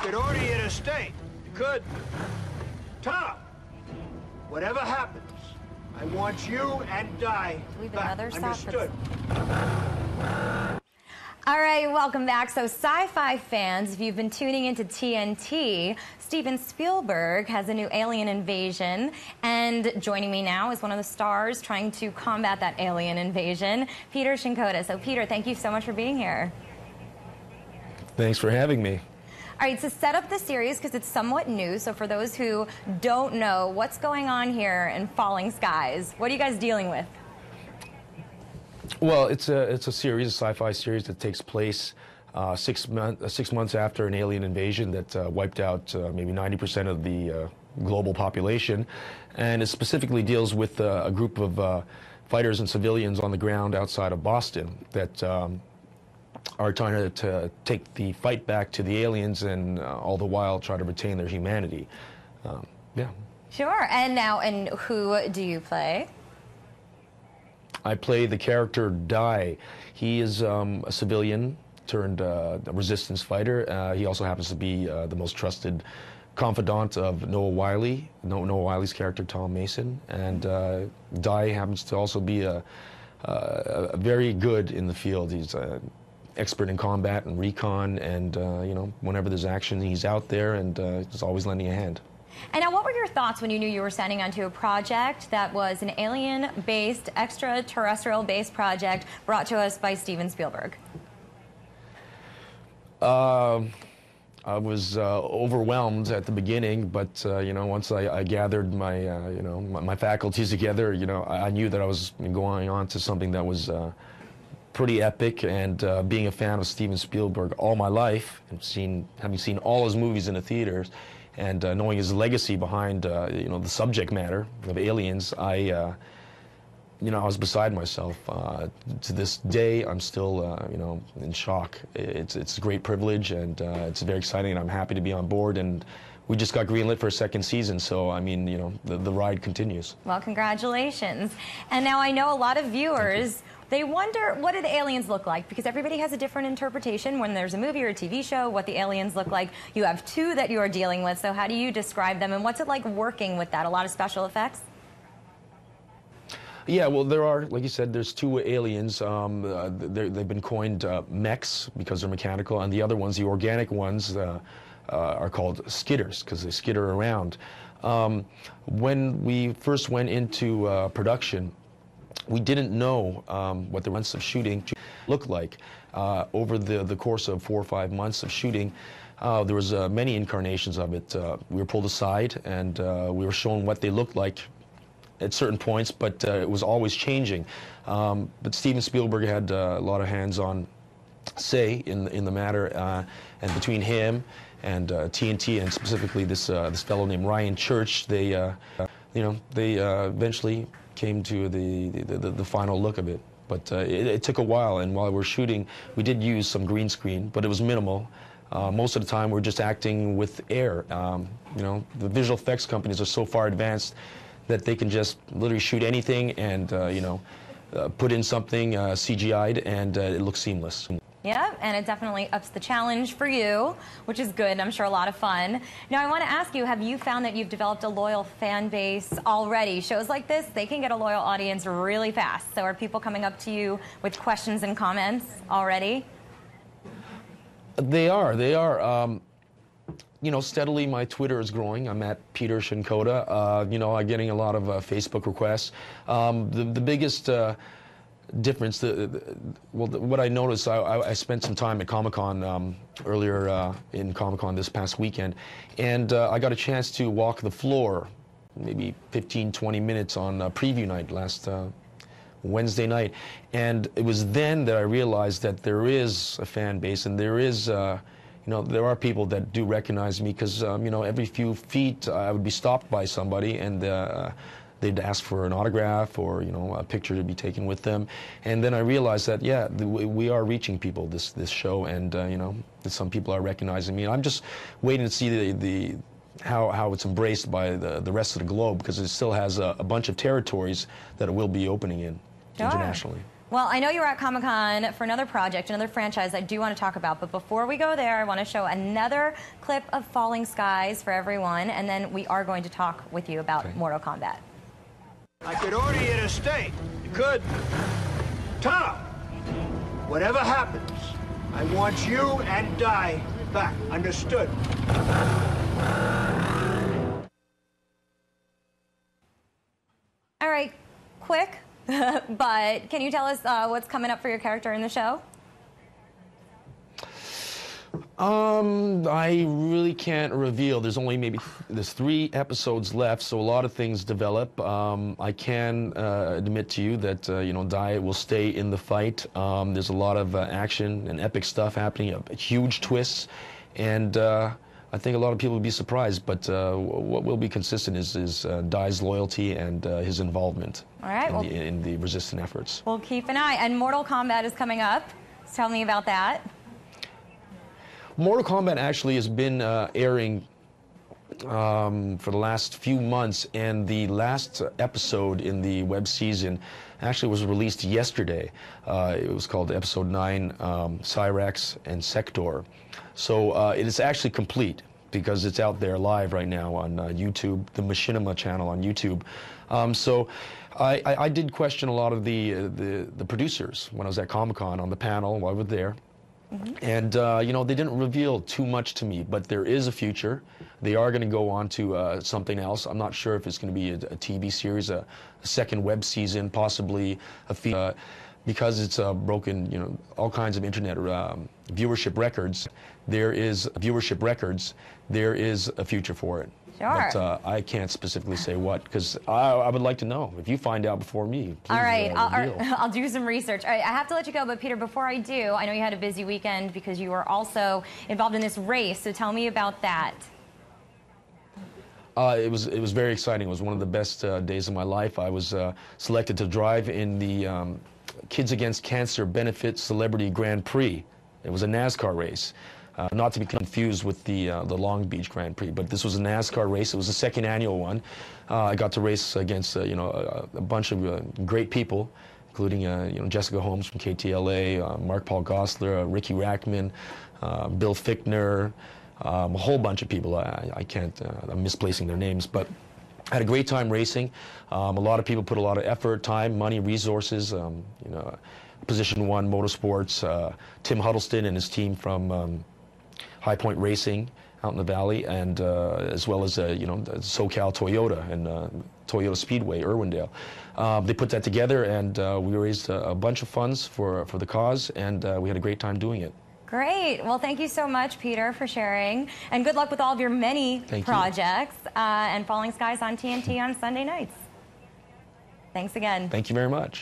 could order you to stay. You could. Tom, whatever happens, I want you and Di back. Understood? All right, welcome back. So sci-fi fans, if you've been tuning into TNT, Steven Spielberg has a new alien invasion, and joining me now is one of the stars trying to combat that alien invasion, Peter Shinkoda. So Peter, thank you so much for being here. Thanks for having me. All right, so set up the series because it's somewhat new. So for those who don't know, what's going on here in Falling Skies? What are you guys dealing with? Well, it's a series, a sci-fi series that takes place 6 months after an alien invasion that wiped out maybe 90% of the global population, and it specifically deals with a group of fighters and civilians on the ground outside of Boston that are trying to take the fight back to the aliens and all the while try to retain their humanity. Yeah. Sure. And who do you play? I play the character Di. He is a civilian turned a resistance fighter. He also happens to be the most trusted confidant of Noah Wiley, Noah Wiley's character Tom Mason, and Di happens to also be a very good in the field. He's expert in combat and recon, and you know, whenever there's action, he's out there and he's always lending a hand. And now, what were your thoughts when you knew you were signing onto a project that was an alien-based, extraterrestrial-based project brought to us by Steven Spielberg? I was overwhelmed at the beginning, but you know, once I gathered my you know, my faculties together, you know, I knew that I was going on to something that was pretty epic. And being a fan of Steven Spielberg all my life, and having seen all his movies in the theaters, and knowing his legacy behind you know, the subject matter of aliens, you know, I was beside myself. To this day, I'm still you know, in shock. It's a great privilege, and it's very exciting, and I'm happy to be on board. And we just got greenlit for a second season, so I mean, you know, the ride continues. Well, congratulations. And now I know a lot of viewers, they wonder, what do the aliens look like? Because everybody has a different interpretation when there's a movie or a TV show, what the aliens look like. You have two that you are dealing with, so how do you describe them, and what's it like working with that? A lot of special effects? Yeah, well, there are, like you said, there's two aliens. They've been coined mechs because they're mechanical, and the other ones, the organic ones, are called skidders because they skitter around. When we first went into production, we didn't know what the months of shooting looked like. Over the course of 4 or 5 months of shooting, there was many incarnations of it. We were pulled aside, and we were shown what they looked like at certain points, but it was always changing. But Steven Spielberg had a lot of hands-on say in the matter, and between him and TNT, and specifically this fellow named Ryan Church, they you know, they eventually came to the final look of it. But it took a while, and while we were shooting, we did use some green screen, but it was minimal. Most of the time, we're just acting with air. You know, the visual effects companies are so far advanced that they can just literally shoot anything and you know, put in something CGI'd, and it looks seamless. Yeah, and it definitely ups the challenge for you, which is good. I'm sure a lot of fun. Now, I want to ask you, have you found that you've developed a loyal fan base already? Shows like this, they can get a loyal audience really fast. So are people coming up to you with questions and comments already? They are. You know, steadily my Twitter is growing. I'm at Peter Shinkoda. You know, I'm getting a lot of Facebook requests. The biggest difference, what I noticed, I spent some time at Comic-Con earlier in Comic-Con this past weekend, and I got a chance to walk the floor, maybe 15, 20 minutes on preview night last Wednesday night, and it was then that I realized that there is a fan base, and there is you know, there are people that do recognize me, because you know, every few feet I would be stopped by somebody, and they'd ask for an autograph or, you know, a picture to be taken with them. And then I realized that, yeah, we are reaching people, this show, and you know, some people are recognizing me. And I'm just waiting to see how it's embraced by the rest of the globe, because it still has a bunch of territories that it will be opening in internationally. Well, I know you were at Comic-Con for another project, another franchise I do want to talk about, but before we go there, I want to show another clip of Falling Skies for everyone, and then we are going to talk with you about Mortal Kombat. I could order you to stay. You could. Tom, whatever happens, I want you and Dai back. Understood? All right, quick, but can you tell us what's coming up for your character in the show? I really can't reveal. There's 3 episodes left, so a lot of things develop. I can admit to you that Dai will stay in the fight. There's a lot of action and epic stuff happening, huge twists, and I think a lot of people will be surprised. But what will be consistent is Dai's loyalty and his involvement in the resistance efforts. We'll keep an eye. And Mortal Kombat is coming up. So tell me about that. Mortal Kombat actually has been airing for the last few months, and the last episode in the web season actually was released yesterday. It was called Episode 9, Cyrax and Sector. So it is actually complete because it's out there live right now on YouTube, the Machinima channel on YouTube. So I did question a lot of the producers when I was at Comic-Con on the panel while I was there. And, they didn't reveal too much to me, but there is a future. They are going to go on to something else. I'm not sure if it's going to be a TV series, a second web season, possibly a feed, because it's broken, all kinds of internet viewership records. There is a future for it. Sure. But I can't specifically say what, because I would like to know. If you find out before me, please. All right, I'll do some research. All right, I have to let you go, but Peter, before I do, I know you had a busy weekend because you were also involved in this race, so tell me about that. It was very exciting. It was one of the best days of my life. I was selected to drive in the Kids Against Cancer Benefit Celebrity Grand Prix. It was a NASCAR race. Not to be confused with the Long Beach Grand Prix, but this was a NASCAR race. It was the second annual one. I got to race against a bunch of great people, including Jessica Holmes from KTLA, Mark Paul Gosselaar, Ricky Rackman, Bill Fichtner, a whole bunch of people. I can't. I'm misplacing their names, but I had a great time racing. A lot of people put a lot of effort, time, money, resources. Position 1 Motorsports, Tim Huddleston and his team from High Point Racing out in the valley, and as well as SoCal Toyota and Toyota Speedway, Irwindale. They put that together, and we raised a bunch of funds for the cause, and we had a great time doing it. Great. Well, thank you so much, Peter, for sharing, and good luck with all of your many projects and Falling Skies on TNT on Sunday nights. Thanks again. Thank you very much.